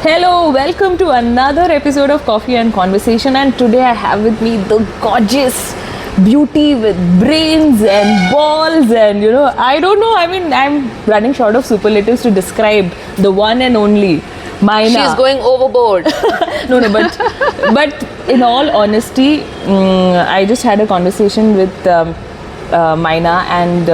Hello, welcome to another episode of Coffee and Conversation, and today I have with me the gorgeous beauty with brains and balls, and I don't know, I'm running short of superlatives to describe the one and only Maina. She's going overboard. No, but in all honesty, I just had a conversation with Maina, and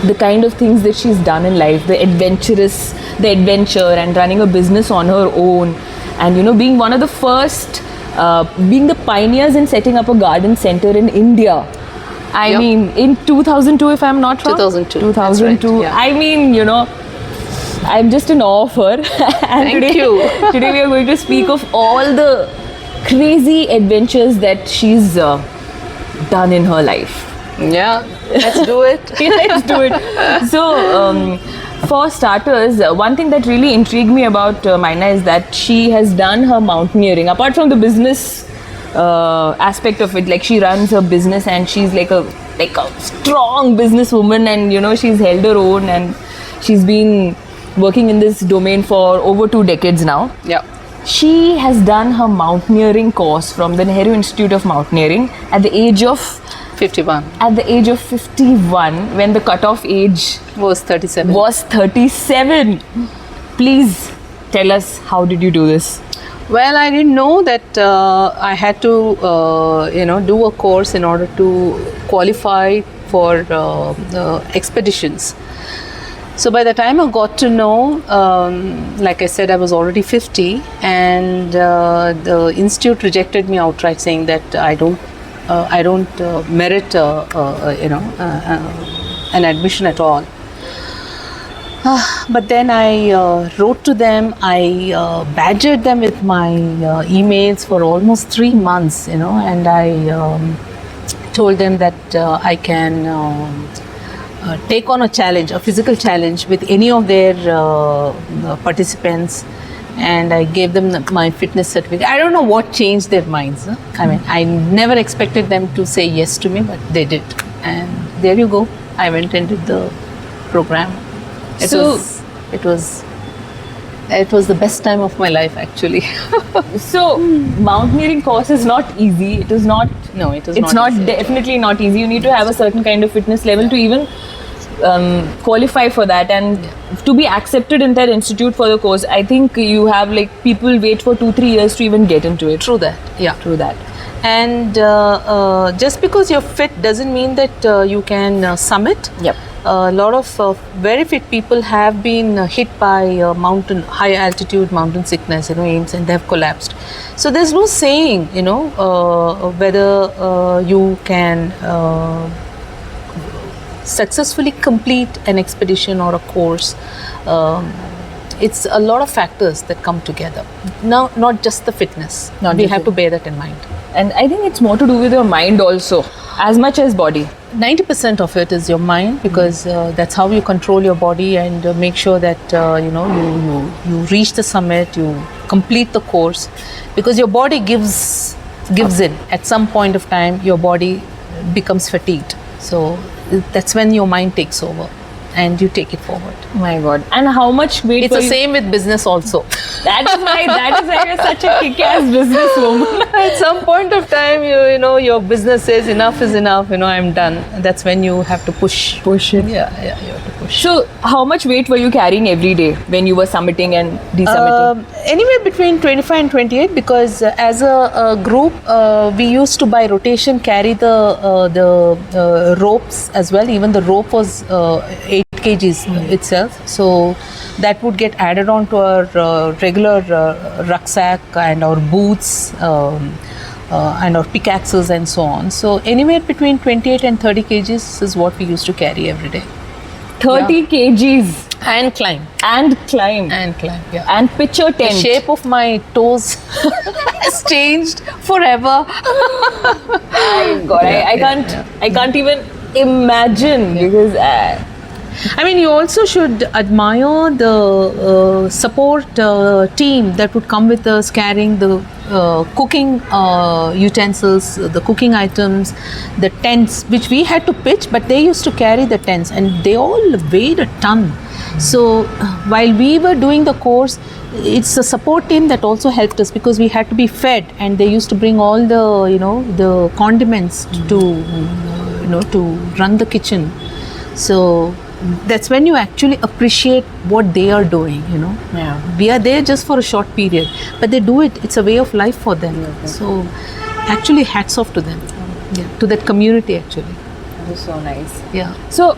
the kind of things that she's done in life, the adventure and running a business on her own, and being one of the first, being the pioneers in setting up a garden center in India. I mean, in 2002, if I'm not wrong. 2002. 2002. Right, yeah. I mean, I'm just in awe of her. And Thank you. Today we are going to speak of all the crazy adventures that she's done in her life. Yeah, let's do it. Let's do it. So, for starters, one thing that really intrigued me about Maina is that she has done her mountaineering. Apart from the business aspect of it, like she runs her business and she's like a strong businesswoman, and she's held her own, and she's been working in this domain for over 2 decades now. Yeah. She has done her mountaineering course from the Nehru Institute of Mountaineering at the age of 51. At the age of 51, when the cutoff age Was 37. was 37. Please tell us, how did you do this? Well, I didn't know that I had to, do a course in order to qualify for expeditions. So by the time I got to know, like I said, I was already 50, and the institute rejected me outright, saying that I don't merit, an admission at all. But then I wrote to them. I badgered them with my emails for almost 3 months, and I told them that I can take on a challenge, a physical challenge, with any of their participants. And I gave them my fitness certificate. I don't know what changed their minds. I mean, I never expected them to say yes to me, but they did. And there you go. I went and did the program. It was the best time of my life, actually. So, mountaineering course is not easy. It is not. No, it is It's not not easy. definitely not easy. You need to have a certain kind of fitness level to even qualify for that, and to be accepted in that institute for the course. I think you have people wait for 2-3 years to even get into it. True that. Yeah. True that. And just because you're fit doesn't mean that you can summit. Yep. A lot of very fit people have been hit by high altitude mountain sickness, AIMS, and they have collapsed. So there's no saying, whether you can successfully complete an expedition or a course. It's a lot of factors that come together. Now, not just the fitness. We have to bear that in mind. And I think it's more to do with your mind also, as much as body. 90% of it is your mind, because that's how you control your body and make sure that you reach the summit, you complete the course, because your body gives in. At some point of time, your body becomes fatigued. So that's when your mind takes over and you take it forward. My God. And how much weight It's the same with business also. That is why you're such a kick-ass businesswoman. At some point of time, your business says enough is enough, I'm done. That's when you have to push. Push it. Yeah, you have to push. So, how much weight were you carrying every day when you were summiting and desummiting? Anywhere between 25 and 28, because as a group, we used to by rotation carry the ropes as well. Even the rope was 8 kgs itself. So that would get added on to our regular rucksack and our boots and our pickaxes and so on. So anywhere between 28 and 30 kgs is what we used to carry every day. 30 kgs. And climb. And climb. Yeah. And pitch a tent. The shape of my toes has changed forever. My God, I can't even imagine, because I mean, you also should admire the support team that would come with us, carrying the cooking utensils, the cooking items, the tents, which we had to pitch, but they used to carry the tents, and they all weighed a ton. So while we were doing the course, it's a support team that also helped us because we had to be fed, and they used to bring all the the condiments to run the kitchen. So that's when you actually appreciate what they are doing. Yeah. We are there just for a short period, but they do it. It's a way of life for them. So actually, hats off to them. Yeah, to that community actually. That is so nice. Yeah. So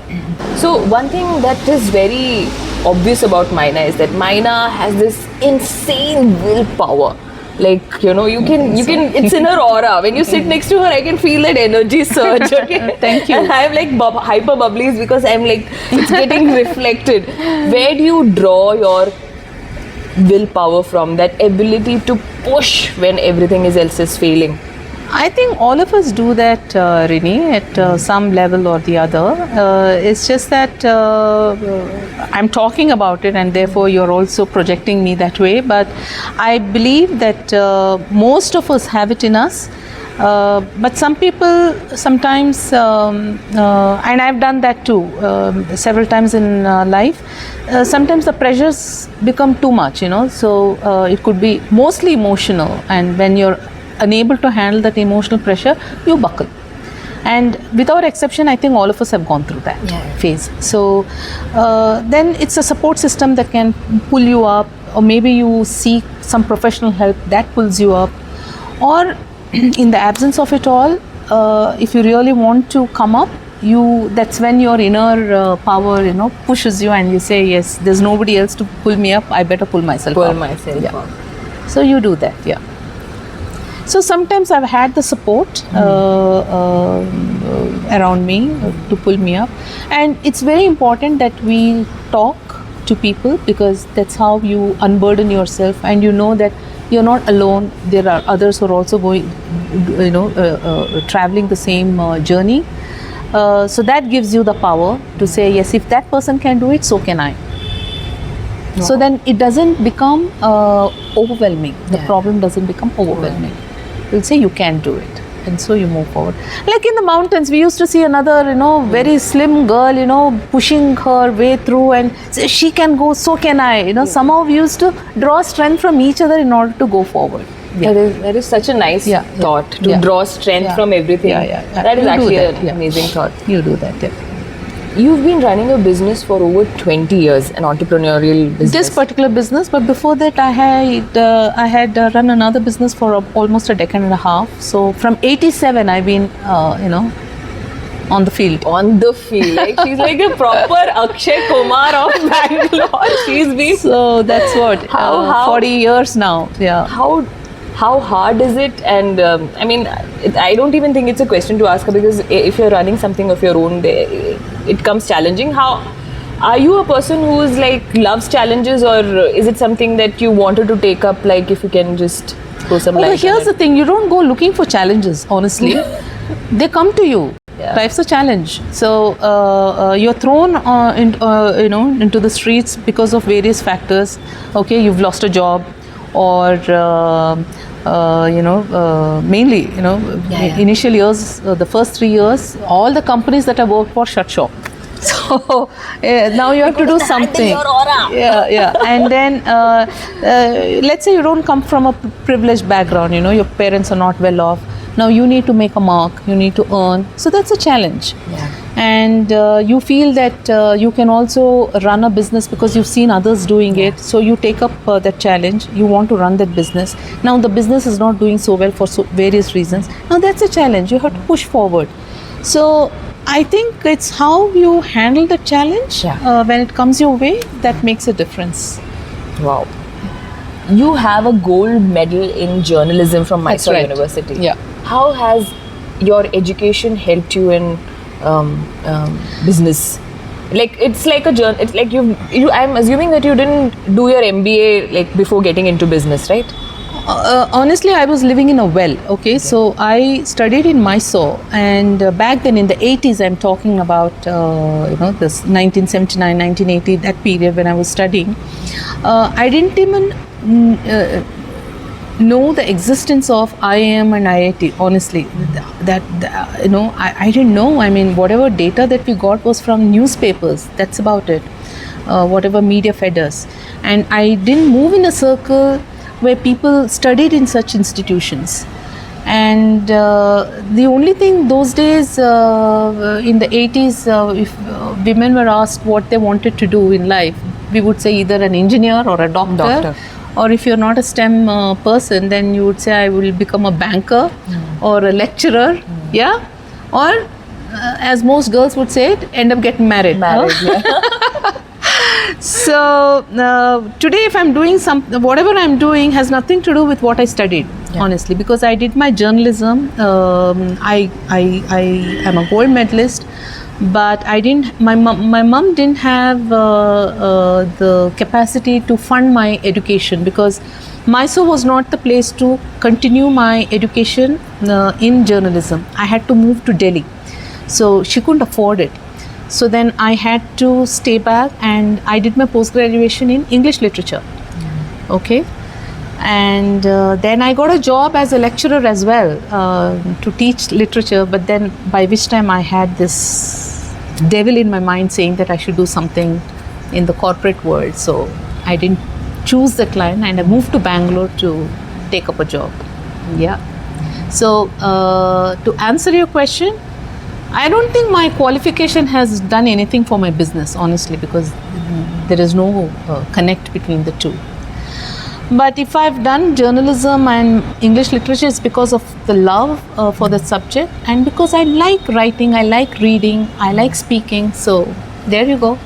one thing that is very obvious about Maina is that Maina has this insane willpower. Like, you can, it's in her aura. When you sit next to her, I can feel that energy surge. Okay? Thank you. And I'm like hyper bubblies because I'm like, it's getting reflected. Where do you draw your willpower from? That ability to push when everything else is failing? I think all of us do that, Rini, at some level or the other. It's just that I'm talking about it, and therefore you're also projecting me that way. But I believe that most of us have it in us. But some people sometimes, and I've done that too several times in life, sometimes the pressures become too much, so it could be mostly emotional, and when you're unable to handle that emotional pressure, you buckle. And without exception, I think all of us have gone through that phase. So then it's a support system that can pull you up, or maybe you seek some professional help that pulls you up, or in the absence of it all, if you really want to come up, that's when your inner power pushes you, and you say, yes, there's nobody else to pull me up, I better pull myself up. up. So you do that. So sometimes I've had the support around me to pull me up, and it's very important that we talk to people, because that's how you unburden yourself, and you know that you're not alone. There are others who are also going, traveling the same journey. So that gives you the power to say, yes, if that person can do it, so can I. Wow. So then it doesn't become overwhelming. The problem doesn't become overwhelming. Right. You'll say you can do it, and so you move forward. Like in the mountains, we used to see another, very slim girl, pushing her way through, and say, she can go, so can I. Somehow we used to draw strength from each other in order to go forward. That is such a nice thought, to draw strength from everything. That is actually an amazing thought. You do that. You've been running a business for over 20 years, an entrepreneurial business. This particular business, but before that I had run another business for almost a decade and a half. So from 87 I've been, on the field. On the field. Like she's like a proper Akshay Kumar of Bangalore. She's been... So that's what, how 40 years now. Yeah. How hard is it? And I mean, I don't even think it's a question to ask her, because if you're running something of your own, it comes challenging. How are you a person who's like loves challenges, or is it something that you wanted to take up? Like, if you can just throw some light on it. Here's the thing: you don't go looking for challenges. Honestly, they come to you. Life's a challenge. So you're thrown into the streets because of various factors. Okay, you've lost a job, or mainly, initial years, the first 3 years, all the companies that I worked for shut shop. So now you have to do something. And then let's say you don't come from a privileged background, your parents are not well off. Now you need to make a mark, you need to earn. So that's a challenge. And you feel that you can also run a business because you've seen others doing it. So you take up that challenge. You want to run that business. Now the business is not doing so well for various reasons. Now that's a challenge. You have to push forward. So I think it's how you handle the challenge when it comes your way that makes a difference. Wow. You have a gold medal in journalism from Mysore University. Yeah. How has your education helped you in business? Like, it's like a journey. It's like you. I'm assuming that you didn't do your MBA like before getting into business, right? Honestly, I was living in a well. Okay, so I studied in Mysore, and back then in the 80s, I'm talking about this 1979, 1980, that period when I was studying. I didn't even know the existence of IIM and IIT. Honestly, I didn't know. I mean, whatever data that we got was from newspapers. That's about it. whatever media fed us. And I didn't move in a circle where people studied in such institutions. And the only thing those days, in the 80s, if women were asked what they wanted to do in life, we would say either an engineer or a doctor. Or if you're not a STEM person, then you would say I will become a banker or a lecturer, yeah, or as most girls would say it, end up getting married. So today, if I'm doing whatever I'm doing has nothing to do with what I studied, honestly, because I did my journalism. I am a gold medalist, but I didn't. My mom didn't have the capacity to fund my education, because Mysore was not the place to continue my education in journalism. I had to move to Delhi, so she couldn't afford it. So then I had to stay back, and I did my post-graduation in English literature. Okay. And then I got a job as a lecturer as well, to teach literature, but then by which time I had this devil in my mind saying that I should do something in the corporate world. So I didn't choose that line, and I moved to Bangalore to take up a job. Yeah. So to answer your question, I don't think my qualification has done anything for my business, honestly, because there is no connect between the two. But if I've done journalism and English literature, it's because of the love for the subject, and because I like writing, I like reading, I like speaking. So there you go.